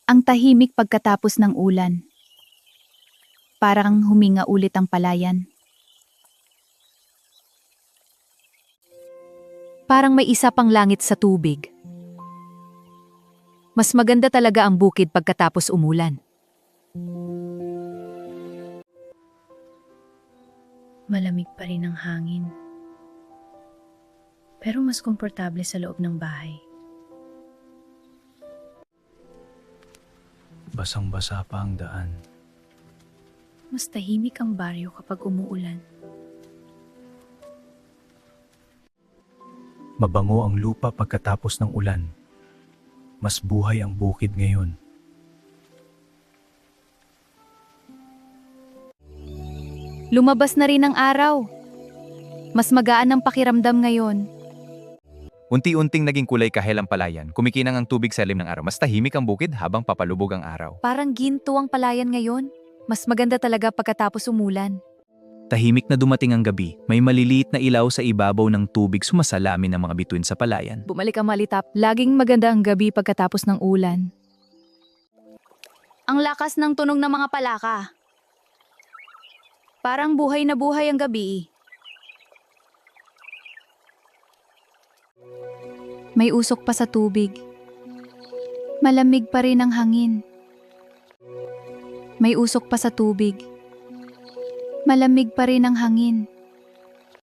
Ang tahimik pagkatapos ng ulan. Parang huminga ulit ang palayan. Parang may isa pang langit sa tubig. Mas maganda talaga ang bukid pagkatapos umulan. Malamig pa rin ang hangin. Pero mas komportable sa loob ng bahay. Basang-basa pa ang daan. Mas tahimik ang baryo kapag umuulan. Mabango ang lupa pagkatapos ng ulan. Mas buhay ang bukid ngayon. Lumabas na rin ang araw. Mas magaan ang pakiramdam ngayon. Unti-unting naging kulay kahel ang palayan, kumikinang ang tubig sa ilalim ng araw. Mas tahimik ang bukid habang papalubog ang araw. Parang ginto ang palayan ngayon. Mas maganda talaga pagkatapos umulan. Tahimik na dumating ang gabi, may maliliit na ilaw sa ibabaw ng tubig sumasalamin ng mga bituin sa palayan. Bumalik ang malitap. Laging maganda ang gabi pagkatapos ng ulan. Ang lakas ng tunog ng mga palaka. Parang buhay na buhay ang gabi. May usok pa sa tubig. Malamig pa rin ang hangin. May usok pa sa tubig. Malamig pa rin ang hangin.